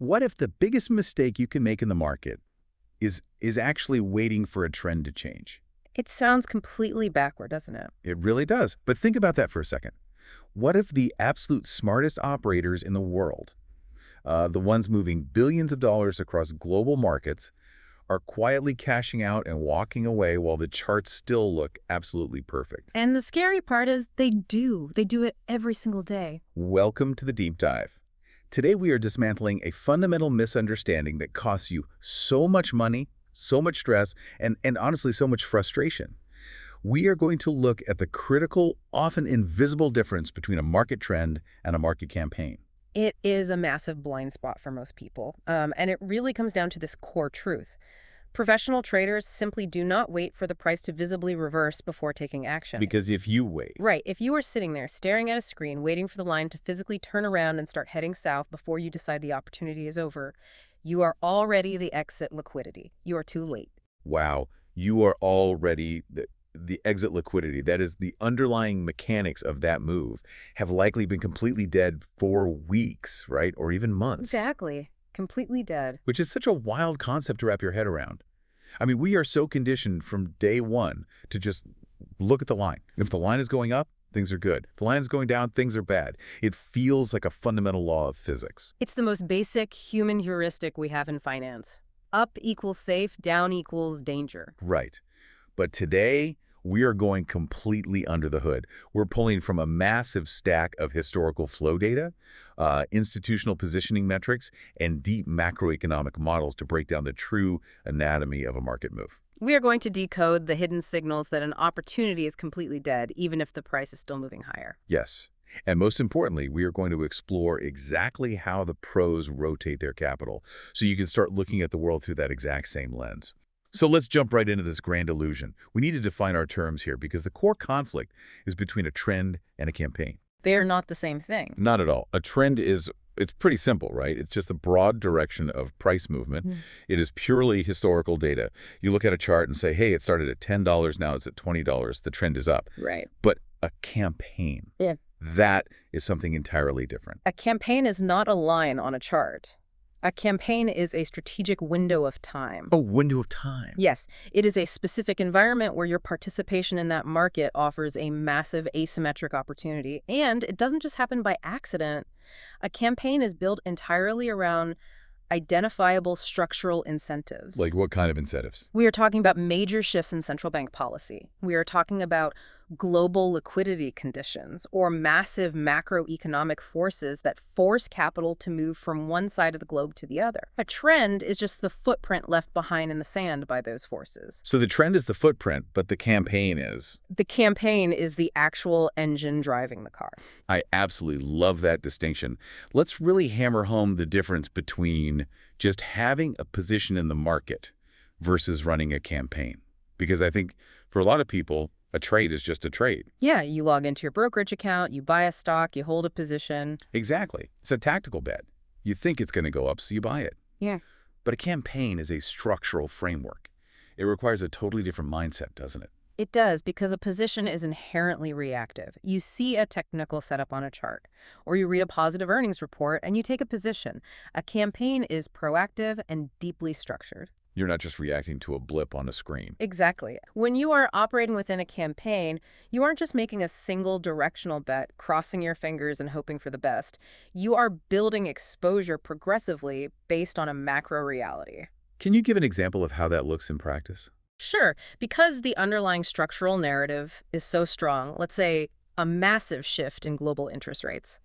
What if the biggest mistake you can make in the market is actually waiting for a trend to change? It sounds completely backward, doesn't it? It really does. But think about that for a second. What if the absolute smartest operators in the world, the ones moving billions of dollars across global markets, are quietly cashing out and walking away while the charts still look absolutely perfect? And the scary part is they do. They do it every single day. Welcome to the deep dive. Today we are dismantling a fundamental misunderstanding that costs you so much money, so much stress, and honestly so much frustration. We are going to look at the critical, often invisible difference between a market trend and a market campaign. It is a massive blind spot for most people, and it really comes down to this core truth. Professional traders simply do not wait for the price to visibly reverse before taking action. Because if you wait, Right, if you are sitting there staring at a screen, waiting for the line to physically turn around and start heading south before you decide the opportunity is over, you are already the exit liquidity. You are too late. wow, you are already the exit liquidity. That is, the underlying mechanics of that move have likely been completely dead for weeks, right? Or even months. Exactly. Completely dead. Which is such a wild concept to wrap your head around. I mean, we are so conditioned from day one to just look at the line. If the line is going up, things are good. If the line is going down, things are bad. It feels like a fundamental law of physics. It's the most basic human heuristic we have in finance. Up equals safe, down equals danger. Right. But today, we are going completely under the hood. We're pulling from a massive stack of historical flow data, institutional positioning metrics, and deep macroeconomic models to break down the true anatomy of a market move. We are going to decode the hidden signals that an opportunity is completely dead, even if the price is still moving higher. Yes. And most importantly, we are going to explore exactly how the pros rotate their capital, so you can start looking at the world through that exact same lens. So let's jump right into this grand illusion. We need to define our terms here because the core conflict is between a trend and a campaign. They are not the same thing. Not at all. A trend it's pretty simple, right? It's just a broad direction of price movement. It is purely historical data. You look at a chart and say, hey, it started at $10, now it's at $20. The trend is up. Right. But a campaign, that is something entirely different. A campaign is not a line on a chart. A campaign is a strategic window of time. A window of time. Yes, it is a specific environment where your participation in that market offers a massive asymmetric opportunity. And it doesn't just happen by accident. A campaign is built entirely around identifiable structural incentives. Like what kind of incentives? We are talking about major shifts in central bank policy. We are talking about global liquidity conditions or massive macroeconomic forces that force capital to move from one side of the globe to the other. A trend is just the footprint left behind in the sand by those forces. So the trend is the footprint, but the campaign is? The campaign is the actual engine driving the car. I absolutely love that distinction. Let's really hammer home the difference between just having a position in the market versus running a campaign. Because I think for a lot of people, a trade is just a trade. Yeah, you log into your brokerage account, you buy a stock, you hold a position. Exactly. It's a tactical bet. You think it's going to go up, so you buy it. Yeah. But a campaign is a structural framework. It requires a totally different mindset, doesn't it? It does, because a position is inherently reactive. You see a technical setup on a chart, or you read a positive earnings report and you take a position. A campaign is proactive and deeply structured. You're not just reacting to a blip on a screen. Exactly. When you are operating within a campaign, you aren't just making a single directional bet, crossing your fingers and hoping for the best. You are building exposure progressively based on a macro reality. Can you give an example of how that looks in practice? Sure, because the underlying structural narrative is so strong, let's say a massive shift in global interest rates.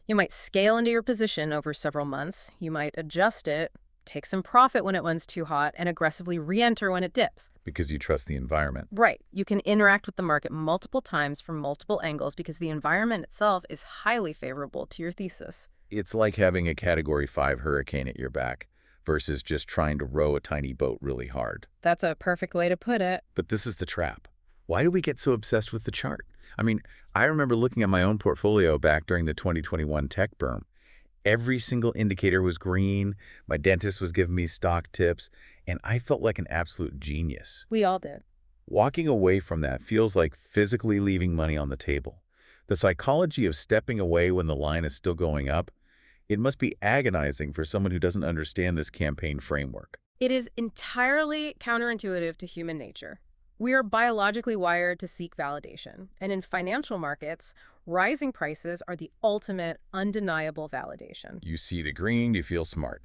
You might scale into your position over several months. You might adjust it, take some profit when it runs too hot, and aggressively re-enter when it dips. Because you trust the environment. Right. You can interact with the market multiple times from multiple angles because the environment itself is highly favorable to your thesis. It's like having a Category 5 hurricane at your back versus just trying to row a tiny boat really hard. That's a perfect way to put it. But this is the trap. Why do we get so obsessed with the chart? I mean, I remember looking at my own portfolio back during the 2021 tech boom. Every single indicator was green. My dentist was giving me stock tips, and I felt like an absolute genius. We all did. Walking away from that feels like physically leaving money on the table. The psychology of stepping away when the line is still going up, It must be agonizing for someone who doesn't understand this campaign framework. It is entirely counterintuitive to human nature. We are biologically wired to seek validation, and in financial markets, rising prices are the ultimate, undeniable validation. You see the green, you feel smart.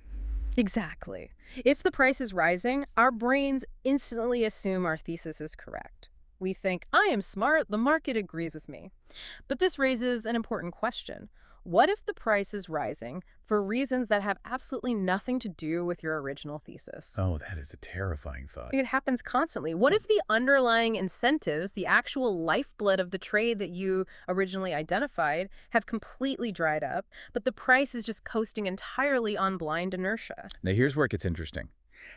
Exactly. If the price is rising, our brains instantly assume our thesis is correct. We think, I am smart, the market agrees with me. But this raises an important question. What if the price is rising for reasons that have absolutely nothing to do with your original thesis? Oh, that is a terrifying thought. It happens constantly. What if the underlying incentives, the actual lifeblood of the trade that you originally identified, have completely dried up, but the price is just coasting entirely on blind inertia? Now, here's where it gets interesting.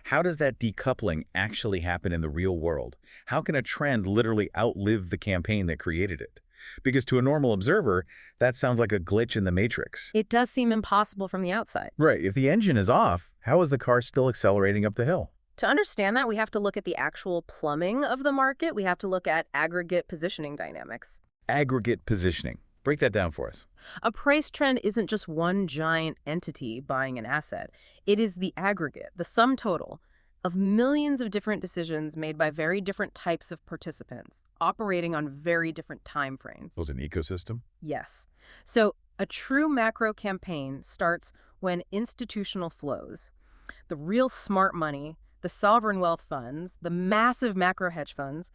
How does that decoupling actually happen in the real world? How can a trend literally outlive the campaign that created it? Because to a normal observer, that sounds like a glitch in the matrix. It does seem impossible from the outside. Right, if the engine is off, how is the car still accelerating up the hill? To understand that, we have to look at the actual plumbing of the market. We have to look at aggregate positioning dynamics. Aggregate positioning. Break that down for us. A price trend isn't just one giant entity buying an asset. It is the aggregate, the sum total, of millions of different decisions made by very different types of participants, operating on very different time frames. So it's an ecosystem? Yes. So a true macro campaign starts when institutional flows, the real smart money, the sovereign wealth funds, the massive macro hedge funds,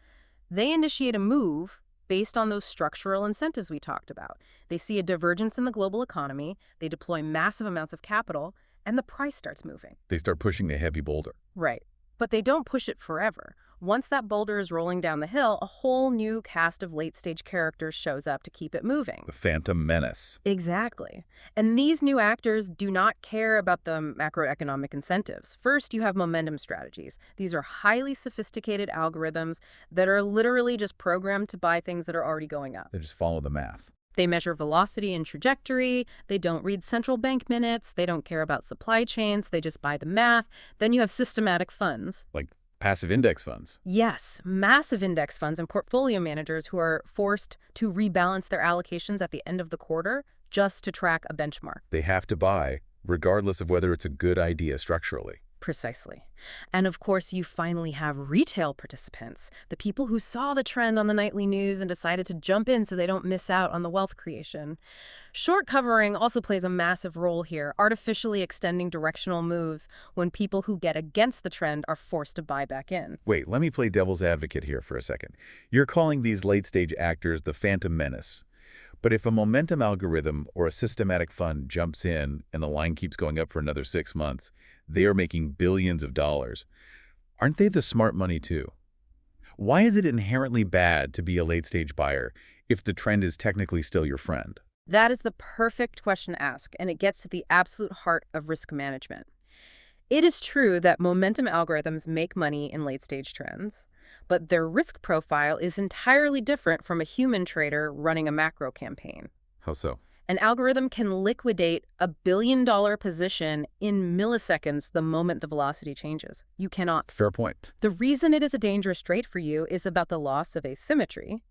they initiate a move based on those structural incentives we talked about. They see a divergence in the global economy, they deploy massive amounts of capital, and the price starts moving. They start pushing the heavy boulder. Right. But they don't push it forever. Once that boulder is rolling down the hill, a whole new cast of late-stage characters shows up to keep it moving. The Phantom Menace. Exactly. And these new actors do not care about the macroeconomic incentives. First, you have momentum strategies. These are highly sophisticated algorithms that are literally just programmed to buy things that are already going up. They just follow the math. They measure velocity and trajectory. They don't read central bank minutes. They don't care about supply chains. They just buy the math. Then you have systematic funds. Like passive index funds. Yes, massive index funds and portfolio managers who are forced to rebalance their allocations at the end of the quarter just to track a benchmark. They have to buy, regardless of whether it's a good idea structurally. Precisely. And of course, you finally have retail participants, the people who saw the trend on the nightly news and decided to jump in so they don't miss out on the wealth creation. Short covering also plays a massive role here, artificially extending directional moves when people who get against the trend are forced to buy back in. Wait, let me play devil's advocate here for a second. You're calling these late-stage actors the Phantom Menace. But if a momentum algorithm or a systematic fund jumps in and the line keeps going up for another 6 months, they are making billions of dollars. Aren't they the smart money too? Why is it inherently bad to be a late-stage buyer if the trend is technically still your friend? That is the perfect question to ask, and it gets to the absolute heart of risk management. It is true that momentum algorithms make money in late-stage trends, but their risk profile is entirely different from a human trader running a macro campaign. How so? An algorithm can liquidate a billion-dollar position in milliseconds the moment the velocity changes. You cannot. Fair point. The reason it is a dangerous trade for you is about the loss of asymmetry.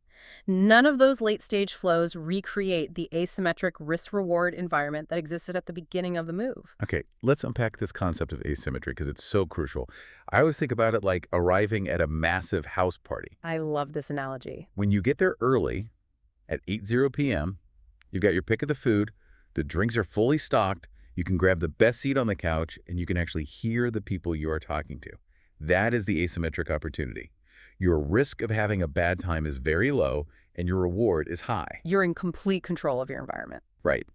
None of those late-stage flows recreate the asymmetric risk-reward environment that existed at the beginning of the move. Okay, let's unpack this concept of asymmetry because it's so crucial. I always think about it like arriving at a massive house party. I love this analogy. When you get there early, at 8:00 p.m., you've got your pick of the food, the drinks are fully stocked, you can grab the best seat on the couch, and you can actually hear the people you are talking to. That is the asymmetric opportunity. Your risk of having a bad time is very low, and your reward is high. You're in complete control of your environment. Right.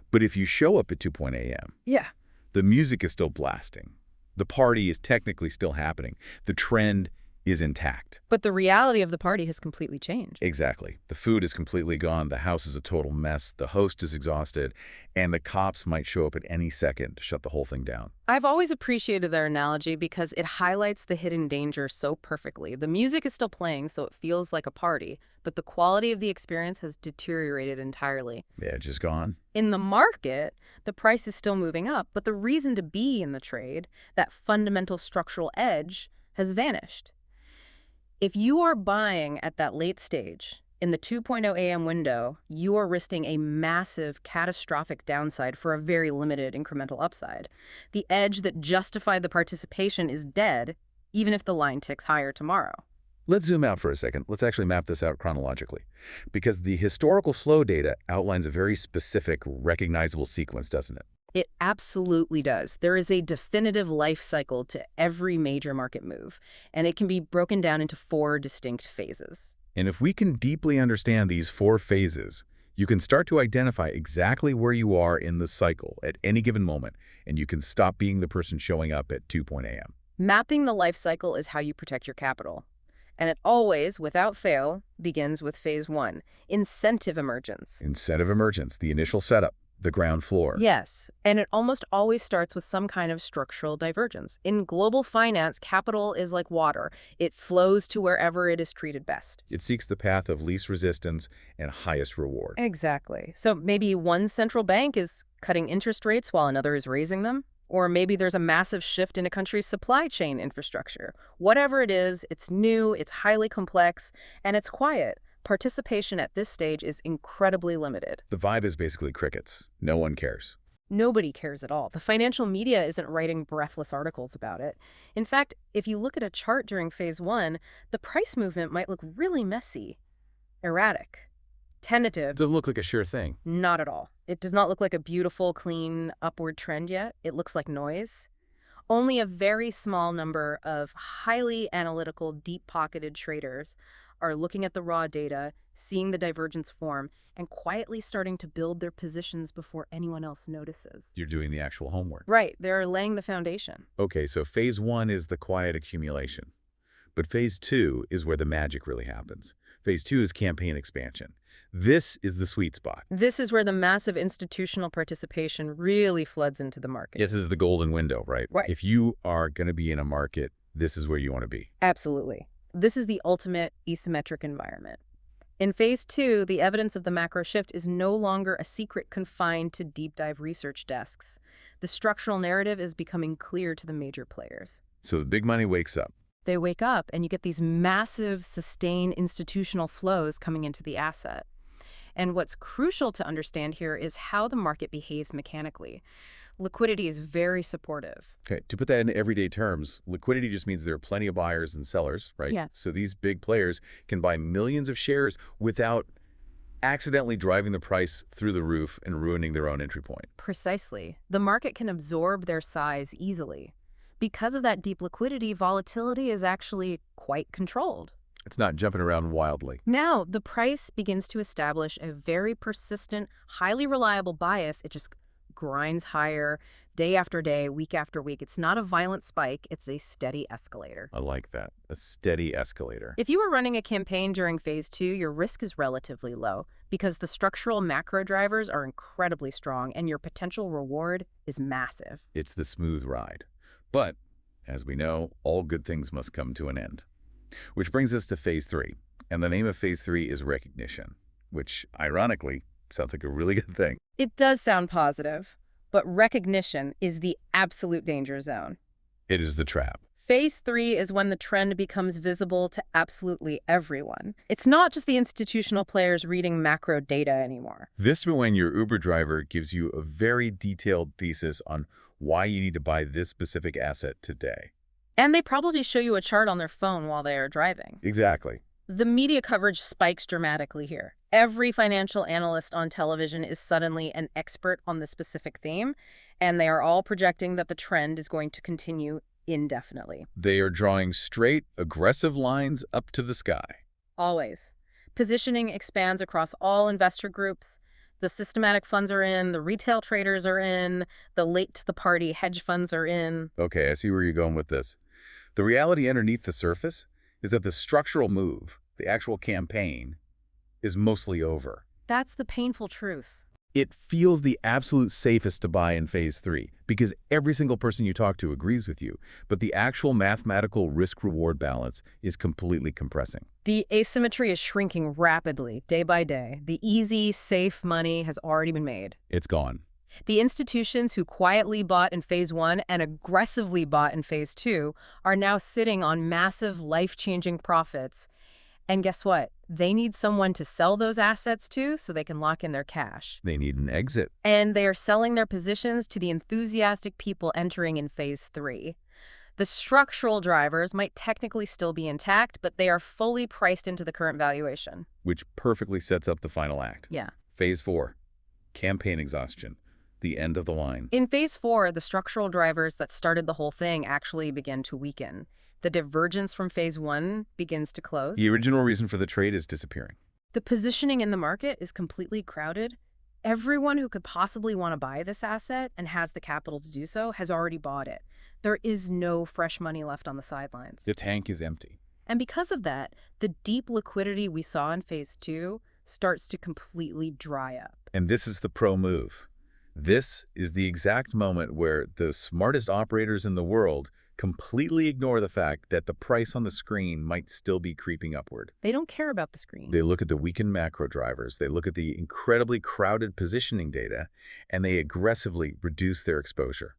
But if you show up at 2 a.m., Yeah. the music is still blasting. The party is technically still happening. The trend is intact. But the reality of the party has completely changed. Exactly. The food is completely gone. The house is a total mess. The host is exhausted. And the cops might show up at any second to shut the whole thing down. I've always appreciated their analogy because it highlights the hidden danger so perfectly. The music is still playing, so it feels like a party, but the quality of the experience has deteriorated entirely. The edge is gone. In the market, the price is still moving up, but the reason to be in the trade, that fundamental structural edge, has vanished. If you are buying at that late stage, In the 2.0 AM window, you are risking a massive, catastrophic downside for a very limited incremental upside. The edge that justified the participation is dead, even if the line ticks higher tomorrow. Let's zoom out for a second. Let's actually map this out chronologically. Because the historical flow data outlines a very specific, recognizable sequence, doesn't it? It absolutely does. There is a definitive life cycle to every major market move, and it can be broken down into 4 distinct phases. And if we can deeply understand these 4 phases, you can start to identify exactly where you are in the cycle at any given moment, and you can stop being the person showing up at 2 a.m. Mapping the life cycle is how you protect your capital. And it always, without fail, begins with phase 1, incentive emergence. Incentive emergence, the initial setup, the ground floor. Yes, and it almost always starts with some kind of structural divergence. In global finance, capital is like water. It flows to wherever it is treated best. It seeks the path of least resistance and highest reward. Exactly. So maybe one central bank is cutting interest rates while another is raising them. Or maybe there's a massive shift in a country's supply chain infrastructure. Whatever it is, it's new, it's highly complex, and it's quiet. Participation at this stage is incredibly limited. The vibe is basically crickets. No one cares. Nobody cares at all. The financial media isn't writing breathless articles about it. In fact, if you look at a chart during phase 1, the price movement might look really messy, erratic, tentative. Doesn't look like a sure thing. Not at all. It does not look like a beautiful, clean, upward trend yet. It looks like noise. Only a very small number of highly analytical, deep-pocketed traders are looking at the raw data, seeing the divergence form, and quietly starting to build their positions before anyone else notices. You're doing the actual homework. Right, they're laying the foundation. Okay, so phase 1 is the quiet accumulation. But phase 2 is where the magic really happens. Phase 2 is campaign expansion. This is the sweet spot. This is where the massive institutional participation really floods into the market. This is the golden window, right? Right. If you are going to be in a market, this is where you want to be. Absolutely. This is the ultimate asymmetric environment. In phase 2, the evidence of the macro shift is no longer a secret confined to deep dive research desks. The structural narrative is becoming clear to the major players. So the big money wakes up. They wake up and you get these massive, sustained institutional flows coming into the asset. And what's crucial to understand here is how the market behaves mechanically. Liquidity is very supportive. Okay, to put that in everyday terms, liquidity just means there are plenty of buyers and sellers, right? Yeah. So these big players can buy millions of shares without accidentally driving the price through the roof and ruining their own entry point. Precisely. The market can absorb their size easily. Because of that deep liquidity, volatility is actually quite controlled. It's not jumping around wildly. Now, the price begins to establish a very persistent, highly reliable bias. It just grinds higher day after day, week after week. It's not a violent spike. It's a steady escalator. I like that. A steady escalator. If you were running a campaign during phase 2, your risk is relatively low because the structural macro drivers are incredibly strong and your potential reward is massive. It's the smooth ride. But, as we know, all good things must come to an end. Which brings us to phase 3. And the name of phase 3 is recognition, which, ironically, sounds like a really good thing. It does sound positive, but recognition is the absolute danger zone. It is the trap. Phase 3 is when the trend becomes visible to absolutely everyone. It's not just the institutional players reading macro data anymore. This is when your Uber driver gives you a very detailed thesis on why you need to buy this specific asset today. And they probably show you a chart on their phone while they are driving. Exactly. The media coverage spikes dramatically here. Every financial analyst on television is suddenly an expert on the specific theme, and they are all projecting that the trend is going to continue indefinitely. They are drawing straight, aggressive lines up to the sky. Always. Positioning expands across all investor groups. The systematic funds are in, the retail traders are in, the late-to-the-party hedge funds are in. Okay, I see where you're going with this. The reality underneath the surface is that the structural move, the actual campaign, is mostly over. That's the painful truth. It feels the absolute safest to buy in phase 3 because every single person you talk to agrees with you, but the actual mathematical risk-reward balance is completely compressing. The asymmetry is shrinking rapidly, day by day. The easy, safe money has already been made. It's gone. The institutions who quietly bought in phase 1 and aggressively bought in phase 2 are now sitting on massive, life-changing profits. And guess what? They need someone to sell those assets to so they can lock in their cash. They need an exit. And they are selling their positions to the enthusiastic people entering in phase 3. The structural drivers might technically still be intact, but they are fully priced into the current valuation. Which perfectly sets up the final act. Yeah. Phase 4, campaign exhaustion, the end of the line. In phase 4, the structural drivers that started the whole thing actually begin to weaken. The divergence from phase 1 begins to close. The original reason for the trade is disappearing. The positioning in the market is completely crowded. Everyone who could possibly want to buy this asset and has the capital to do so has already bought it. There is no fresh money left on the sidelines. The tank is empty. And because of that, the deep liquidity we saw in phase 2 starts to completely dry up. And this is the pro move. This is the exact moment where the smartest operators in the world completely ignore the fact that the price on the screen might still be creeping upward. They don't care about the screen. They look at the weakened macro drivers, they look at the incredibly crowded positioning data, and they aggressively reduce their exposure.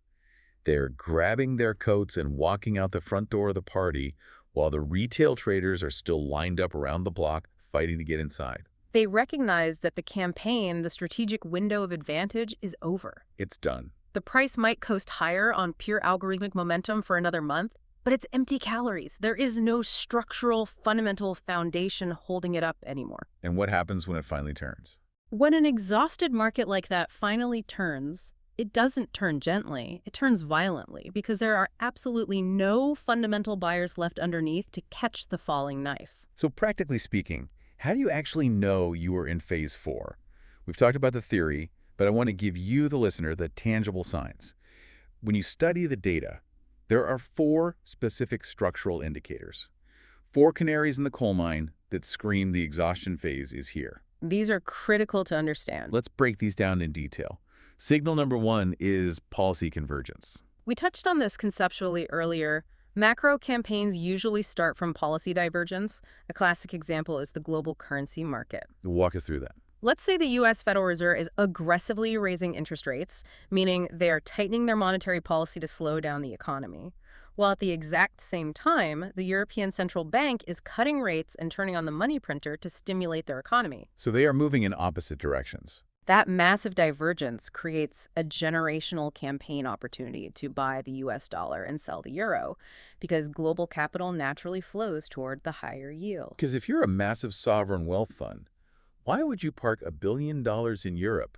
They're grabbing their coats and walking out the front door of the party while the retail traders are still lined up around the block fighting to get inside. They recognize that the campaign, the strategic window of advantage, is over. It's done. The price might coast higher on pure algorithmic momentum for another month, but it's empty calories. There is no structural, fundamental foundation holding it up anymore. And what happens when it finally turns? When an exhausted market like that finally turns, it doesn't turn gently, it turns violently, because there are absolutely no fundamental buyers left underneath to catch the falling knife. So practically speaking, how do you actually know you are in phase 4? We've talked about the theory, but I want to give you, the listener, the tangible signs. When you study the data, there are 4 specific structural indicators. 4 canaries in the coal mine that scream the exhaustion phase is here. These are critical to understand. Let's break these down in detail. Signal number 1 is policy convergence. We touched on this conceptually earlier. Macro campaigns usually start from policy divergence. A classic example is the global currency market. Walk us through that. Let's say the U.S. Federal Reserve is aggressively raising interest rates, meaning they are tightening their monetary policy to slow down the economy. While at the exact same time, the European Central Bank is cutting rates and turning on the money printer to stimulate their economy. So they are moving in opposite directions. That massive divergence creates a generational campaign opportunity to buy the U.S. dollar and sell the euro, because global capital naturally flows toward the higher yield. Because if you're a massive sovereign wealth fund, why would you park $1 billion in Europe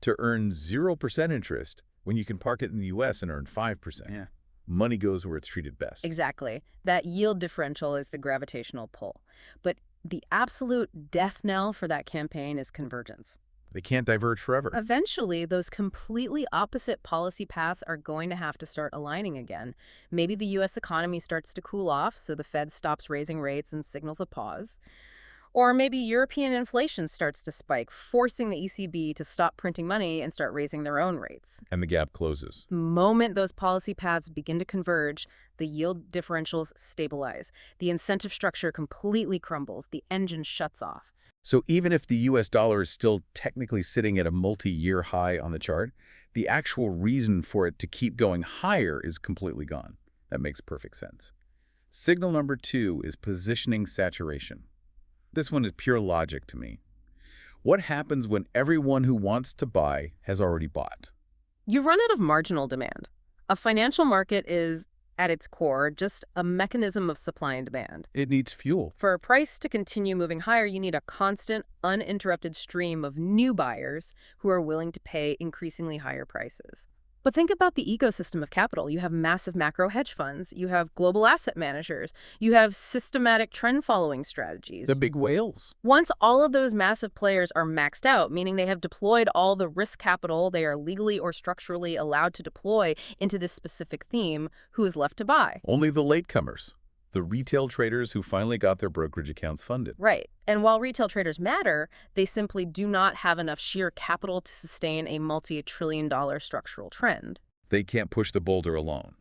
to earn 0% interest when you can park it in the U.S. and earn 5%? Yeah. Money goes where it's treated best. Exactly. That yield differential is the gravitational pull. But the absolute death knell for that campaign is convergence. They can't diverge forever. Eventually, those completely opposite policy paths are going to have to start aligning again. Maybe the U.S. economy starts to cool off, so the Fed stops raising rates and signals a pause. Or maybe European inflation starts to spike, forcing the ECB to stop printing money and start raising their own rates. And the gap closes. The moment those policy paths begin to converge, the yield differentials stabilize. The incentive structure completely crumbles. The engine shuts off. So even if the U.S. dollar is still technically sitting at a multi-year high on the chart, the actual reason for it to keep going higher is completely gone. That makes perfect sense. Signal number 2 is positioning saturation. This one is pure logic to me. What happens when everyone who wants to buy has already bought? You run out of marginal demand. A financial market is, at its core, just a mechanism of supply and demand. It needs fuel. For a price to continue moving higher, you need a constant, uninterrupted stream of new buyers who are willing to pay increasingly higher prices. But think about the ecosystem of capital. You have massive macro hedge funds, you have global asset managers, you have systematic trend-following strategies. The big whales. Once all of those massive players are maxed out, meaning they have deployed all the risk capital they are legally or structurally allowed to deploy into this specific theme, who is left to buy? Only the latecomers. The retail traders who finally got their brokerage accounts funded. Right. And while retail traders matter, they simply do not have enough sheer capital to sustain a multi-trillion-dollar structural trend. They can't push the boulder alone.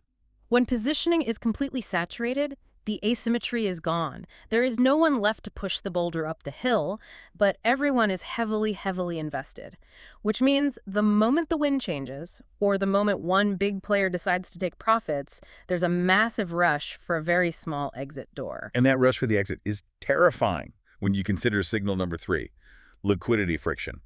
When positioning is completely saturated, The asymmetry is gone. There is no one left to push the boulder up the hill, but everyone is heavily, heavily invested. Which means the moment the wind changes, or the moment one big player decides to take profits, there's a massive rush for a very small exit door. And that rush for the exit is terrifying when you consider signal number 3, liquidity friction.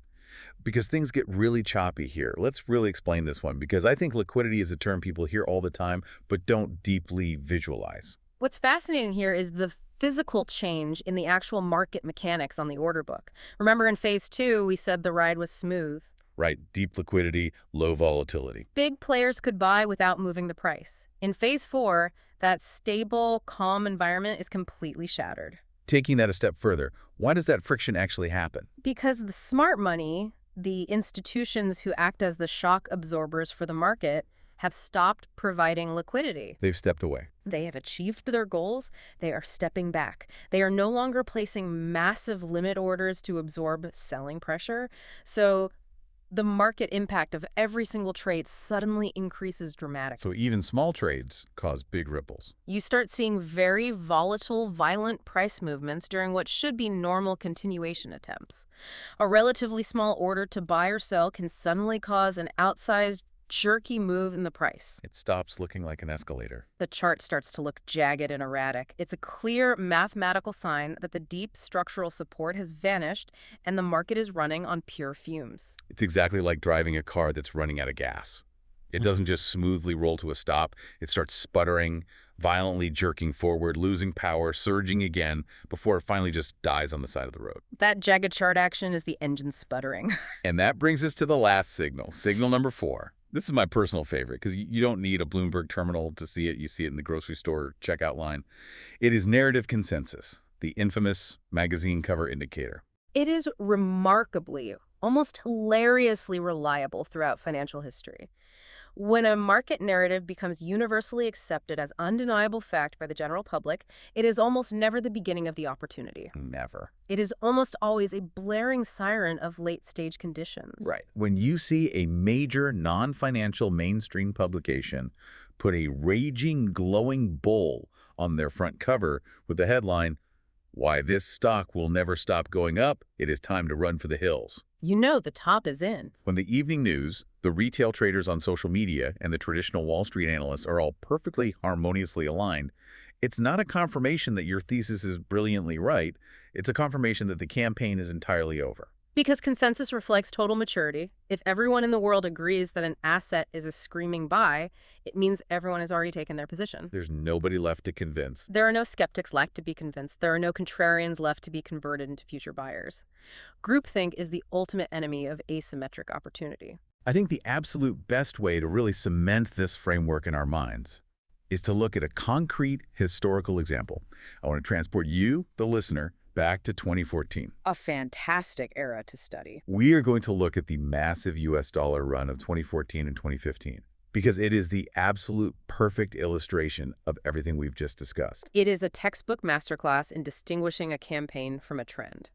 Because things get really choppy here. Let's really explain this one, because I think liquidity is a term people hear all the time, but don't deeply visualize. What's fascinating here is the physical change in the actual market mechanics on the order book. Remember in phase 2, we said the ride was smooth. Right, deep liquidity, low volatility. Big players could buy without moving the price. In phase 4, that stable, calm environment is completely shattered. Taking that a step further, why does that friction actually happen? Because the smart money, the institutions who act as the shock absorbers for the market, have stopped providing liquidity. They've stepped away. They have achieved their goals. They are stepping back. They are no longer placing massive limit orders to absorb selling pressure. So the market impact of every single trade suddenly increases dramatically. So even small trades cause big ripples. You start seeing very volatile, violent price movements during what should be normal continuation attempts. A relatively small order to buy or sell can suddenly cause an outsized, jerky move in the price. It stops looking like an escalator. The chart starts to look jagged and erratic. It's a clear mathematical sign that the deep structural support has vanished and the market is running on pure fumes. It's exactly like driving a car that's running out of gas. It doesn't just smoothly roll to a stop. It starts sputtering, violently jerking forward, losing power, surging again, before it finally just dies on the side of the road. That jagged chart action is the engine sputtering. And that brings us to the last signal, signal number 4. This is my personal favorite because you don't need a Bloomberg terminal to see it. You see it in the grocery store checkout line. It is narrative consensus, the infamous magazine cover indicator. It is remarkably, almost hilariously reliable throughout financial history. When a market narrative becomes universally accepted as undeniable fact by the general public, it is almost never the beginning of the opportunity. Never. It is almost always a blaring siren of late-stage conditions. Right. When you see a major non-financial mainstream publication put a raging, glowing bull on their front cover with the headline, "Why this stock will never stop going up, it is time to run for the hills." You know the top is in. When the evening news, the retail traders on social media, and the traditional Wall Street analysts are all perfectly harmoniously aligned, it's not a confirmation that your thesis is brilliantly right. It's a confirmation that the campaign is entirely over. Because consensus reflects total maturity. If everyone in the world agrees that an asset is a screaming buy, it means everyone has already taken their position. There's nobody left to convince. There are no skeptics left to be convinced. There are no contrarians left to be converted into future buyers. Groupthink is the ultimate enemy of asymmetric opportunity. I think the absolute best way to really cement this framework in our minds is to look at a concrete historical example. I want to transport you, the listener, back to 2014. A fantastic era to study. We are going to look at the massive US dollar run of 2014 and 2015 because it is the absolute perfect illustration of everything we've just discussed. It is a textbook masterclass in distinguishing a campaign from a trend.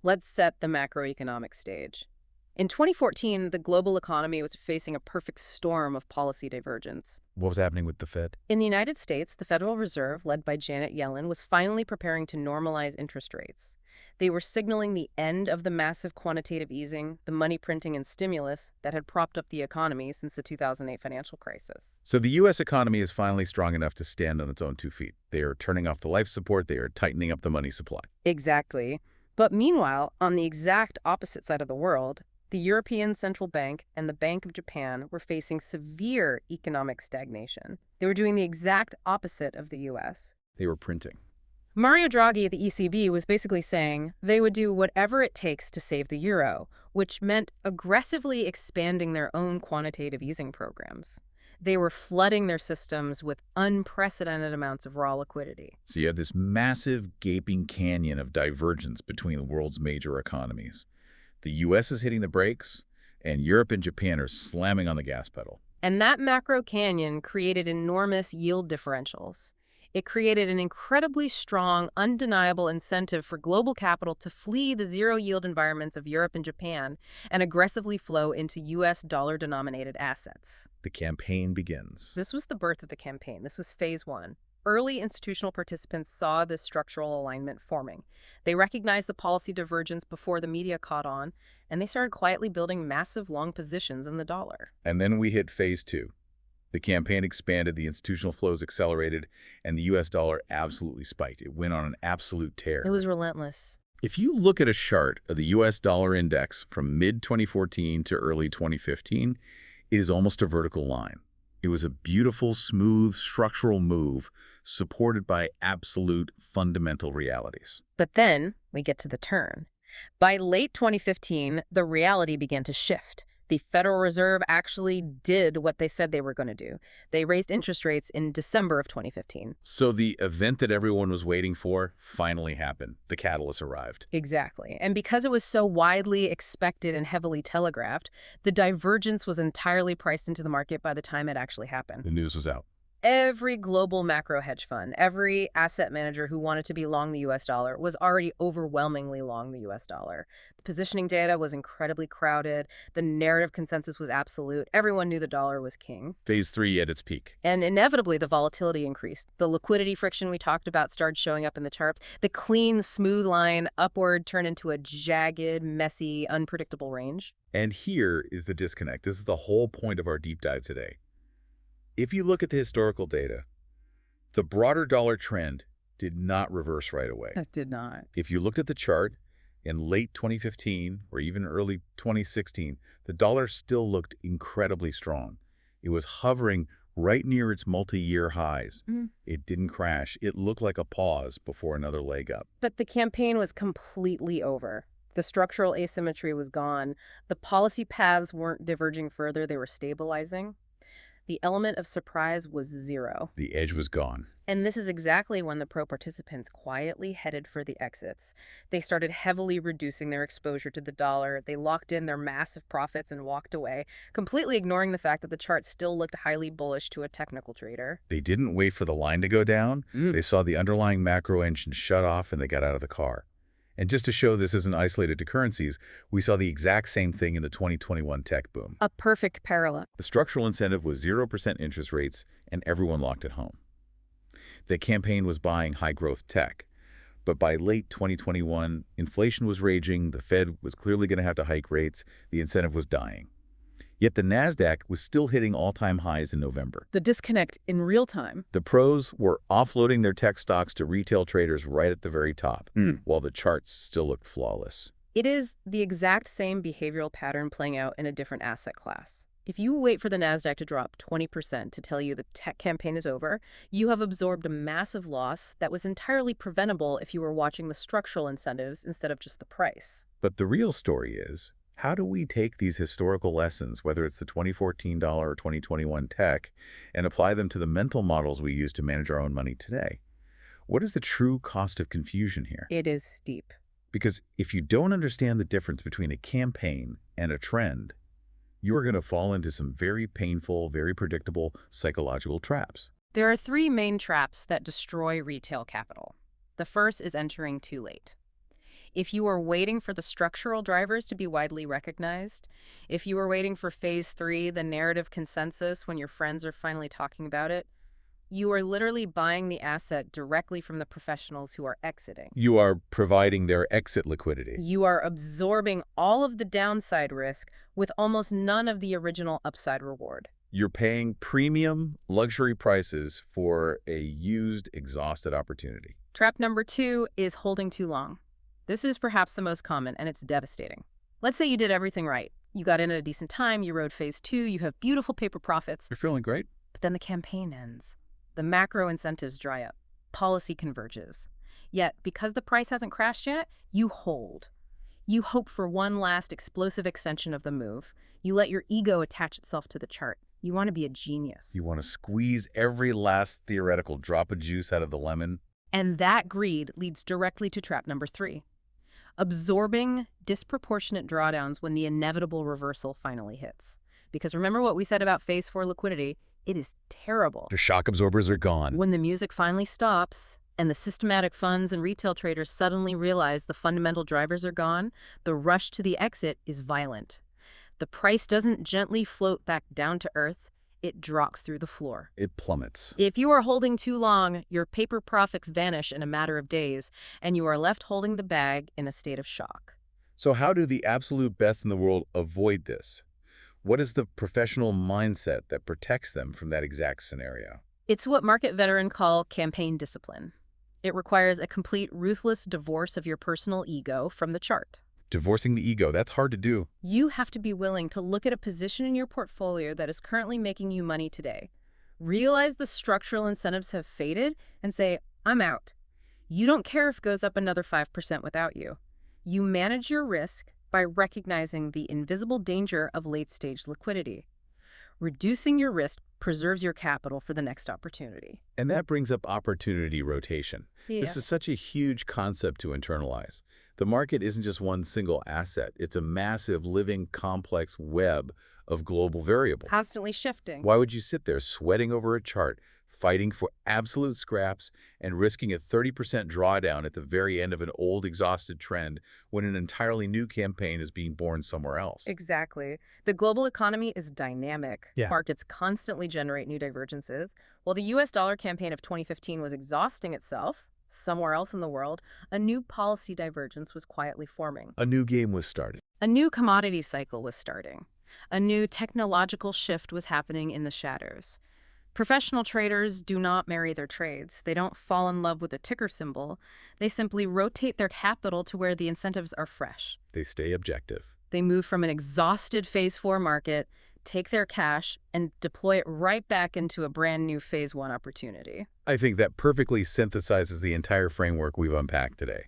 Let's set the macroeconomic stage. In 2014, the global economy was facing a perfect storm of policy divergence. What was happening with the Fed? In the United States, the Federal Reserve, led by Janet Yellen, was finally preparing to normalize interest rates. They were signaling the end of the massive quantitative easing, the money printing and stimulus that had propped up the economy since the 2008 financial crisis. So the U.S. economy is finally strong enough to stand on its own 2 feet. They are turning off the life support. They are tightening up the money supply. Exactly. But meanwhile, on the exact opposite side of the world, the European Central Bank and the Bank of Japan were facing severe economic stagnation. They were doing the exact opposite of the U.S. They were printing. Mario Draghi at the ECB was basically saying they would do whatever it takes to save the euro, which meant aggressively expanding their own quantitative easing programs. They were flooding their systems with unprecedented amounts of raw liquidity. So you have this massive gaping canyon of divergence between the world's major economies. The U.S. is hitting the brakes, and Europe and Japan are slamming on the gas pedal. And that macro canyon created enormous yield differentials. It created an incredibly strong, undeniable incentive for global capital to flee the zero-yield environments of Europe and Japan and aggressively flow into U.S. dollar-denominated assets. The campaign begins. This was the birth of the campaign. This was phase 1. Early institutional participants saw this structural alignment forming. They recognized the policy divergence before the media caught on, and they started quietly building massive long positions in the dollar. And then we hit phase two. The campaign expanded, the institutional flows accelerated, and the U.S. dollar absolutely spiked. It went on an absolute tear. It was relentless. If you look at a chart of the U.S. dollar index from mid-2014 to early 2015, it is almost a vertical line. It was a beautiful, smooth, structural move supported by absolute fundamental realities. But then we get to the turn. By late 2015, the reality began to shift. The Federal Reserve actually did what they said they were going to do. They raised interest rates in December of 2015. So the event that everyone was waiting for finally happened. The catalyst arrived. Exactly. And because it was so widely expected and heavily telegraphed, the divergence was entirely priced into the market by the time it actually happened. The news was out. Every global macro hedge fund, every asset manager who wanted to be long the US dollar was already overwhelmingly long the US dollar. The positioning data was incredibly crowded. The narrative consensus was absolute. Everyone knew the dollar was king. Phase three at its peak. And inevitably, the volatility increased. The liquidity friction we talked about started showing up in the charts. The clean, smooth line upward turned into a jagged, messy, unpredictable range. And here is the disconnect. This is the whole point of our deep dive today. If you look at the historical data, the broader dollar trend did not reverse right away. It did not. If you looked at the chart in late 2015 or even early 2016, the dollar still looked incredibly strong. It was hovering right near its multi-year highs. It didn't crash. It looked like a pause before another leg up. But the campaign was completely over. The structural asymmetry was gone. The policy paths weren't diverging further. They were stabilizing. The element of surprise was zero. The edge was gone. And this is exactly when the pro-participants quietly headed for the exits. They started heavily reducing their exposure to the dollar. They locked in their massive profits and walked away, completely ignoring the fact that the chart still looked highly bullish to a technical trader. They didn't wait for the line to go down. They saw the underlying macro engine shut off and they got out of the car. And just to show this isn't isolated to currencies, we saw the exact same thing in the 2021 tech boom. A perfect parallel. The structural incentive was 0% interest rates, and everyone locked at home. The campaign was buying high-growth tech. But by late 2021, inflation was raging, the Fed was clearly going to have to hike rates, the incentive was dying. Yet the NASDAQ was still hitting all-time highs in November. The disconnect in real time. The pros were offloading their tech stocks to retail traders right at the very top, while the charts still looked flawless. It is the exact same behavioral pattern playing out in a different asset class. If you wait for the NASDAQ to drop 20% to tell you the tech campaign is over, you have absorbed a massive loss that was entirely preventable if you were watching the structural incentives instead of just the price. But the real story is, how do we take these historical lessons, whether it's the 2014 dollar or 2021 tech, and apply them to the mental models we use to manage our own money today? What is the true cost of confusion here? It is steep. Because if you don't understand the difference between a campaign and a trend, you are going to fall into some very painful, very predictable psychological traps. There are three main traps that destroy retail capital. The first is entering too late. If you are waiting for the structural drivers to be widely recognized, if you are waiting for phase 3, the narrative consensus, when your friends are finally talking about it, you are literally buying the asset directly from the professionals who are exiting. You are providing their exit liquidity. You are absorbing all of the downside risk with almost none of the original upside reward. You're paying premium luxury prices for a used, exhausted opportunity. Trap number 2 is holding too long. This is perhaps the most common, and it's devastating. Let's say you did everything right. You got in at a decent time, you rode phase 2, you have beautiful paper profits. You're feeling great. But then the campaign ends. The macro incentives dry up. Policy converges. Yet, because the price hasn't crashed yet, you hold. You hope for one last explosive extension of the move. You let your ego attach itself to the chart. You want to be a genius. You want to squeeze every last theoretical drop of juice out of the lemon. And that greed leads directly to trap number 3. Absorbing disproportionate drawdowns when the inevitable reversal finally hits. Because remember what we said about phase 4 liquidity, it is terrible. The shock absorbers are gone. When the music finally stops and the systematic funds and retail traders suddenly realize the fundamental drivers are gone, the rush to the exit is violent. The price doesn't gently float back down to earth. it drops through the floor. It plummets. If you are holding too long, your paper profits vanish in a matter of days, and you are left holding the bag in a state of shock. So how do the absolute best in the world avoid this? What is the professional mindset that protects them from that exact scenario? It's what market veterans call campaign discipline. It requires a complete, ruthless divorce of your personal ego from the chart. Divorcing the ego, that's hard to do. You have to be willing to look at a position in your portfolio that is currently making you money today. Realize the structural incentives have faded and say, I'm out. You don't care if it goes up another 5% without you. You manage your risk by recognizing the invisible danger of late-stage liquidity. Reducing your risk preserves your capital for the next opportunity. And that brings up opportunity rotation. Yeah. This is such a huge concept to internalize. The market isn't just one single asset. It's a massive, living, complex web of global variables. Constantly shifting. Why would you sit there sweating over a chart, fighting for absolute scraps, and risking a 30% drawdown at the very end of an old, exhausted trend when an entirely new campaign is being born somewhere else? Exactly. The global economy is dynamic. Yeah. Markets constantly generate new divergences. While the U.S. dollar campaign of 2015 was exhausting itself, somewhere else in the world, a new policy divergence was quietly forming. A new game was started. A new commodity cycle was starting. A new technological shift was happening in the shadows. Professional traders do not marry their trades. They don't fall in love with a ticker symbol. They simply rotate their capital to where the incentives are fresh. They stay objective. They move from an exhausted Phase 4 market, take their cash, and deploy it right back into a brand new Phase 1 opportunity. I think that perfectly synthesizes the entire framework we've unpacked today.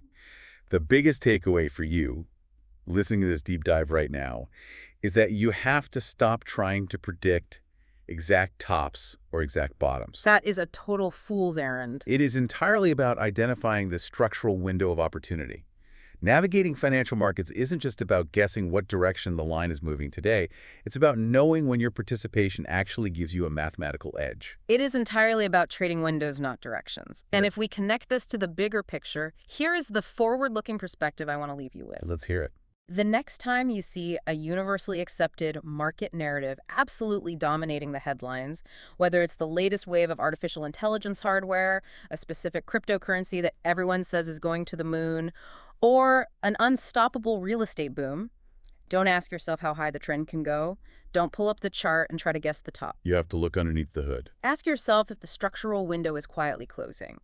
The biggest takeaway for you, listening to this deep dive right now, is that you have to stop trying to predict exact tops or exact bottoms. That is a total fool's errand. It is entirely about identifying the structural window of opportunity. Navigating financial markets isn't just about guessing what direction the line is moving today. It's about knowing when your participation actually gives you a mathematical edge. It is entirely about trading windows, not directions. And if we connect this to the bigger picture, here is the forward-looking perspective I want to leave you with. Let's hear it. The next time you see a universally accepted market narrative absolutely dominating the headlines, whether it's the latest wave of artificial intelligence hardware, a specific cryptocurrency that everyone says is going to the moon, or an unstoppable real estate boom, don't ask yourself how high the trend can go. Don't pull up the chart and try to guess the top. You have to look underneath the hood. Ask yourself if the structural window is quietly closing.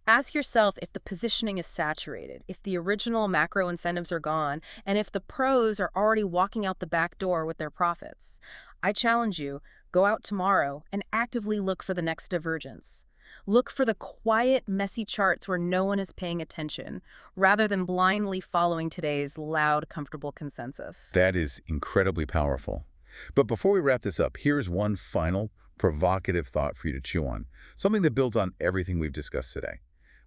Ask yourself if the positioning is saturated, if the original macro incentives are gone, and if the pros are already walking out the back door with their profits. I challenge you, go out tomorrow and actively look for the next divergence. Look for the quiet, messy charts where no one is paying attention, rather than blindly following today's loud, comfortable consensus. That is incredibly powerful. But before we wrap this up, here's one final provocative thought for you to chew on, something that builds on everything we've discussed today.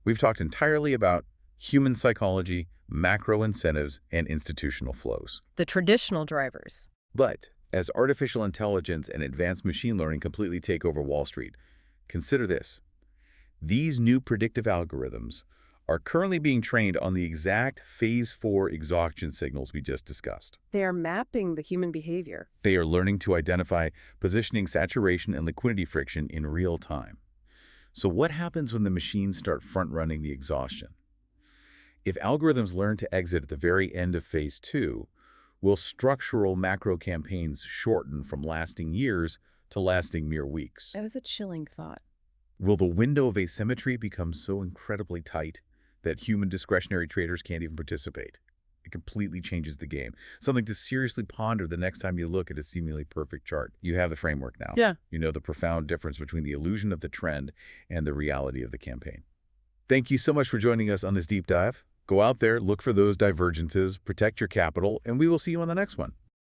We've talked entirely about human psychology, macro incentives, and institutional flows. The traditional drivers. But as artificial intelligence and advanced machine learning completely take over Wall Street, consider this. These new predictive algorithms are currently being trained on the exact Phase 4 exhaustion signals we just discussed. They are mapping the human behavior. They are learning to identify positioning saturation and liquidity friction in real time. So what happens when the machines start front-running the exhaustion? If algorithms learn to exit at the very end of Phase 2, will structural macro campaigns shorten from lasting years to lasting mere weeks? That was a chilling thought. Will the window of asymmetry become so incredibly tight that human discretionary traders can't even participate? It completely changes the game. Something to seriously ponder the next time you look at a seemingly perfect chart. You have the framework now. Yeah. You know the profound difference between the illusion of the trend and the reality of the campaign. Thank you so much for joining us on this deep dive. Go out there, look for those divergences, protect your capital, and we will see you on the next one.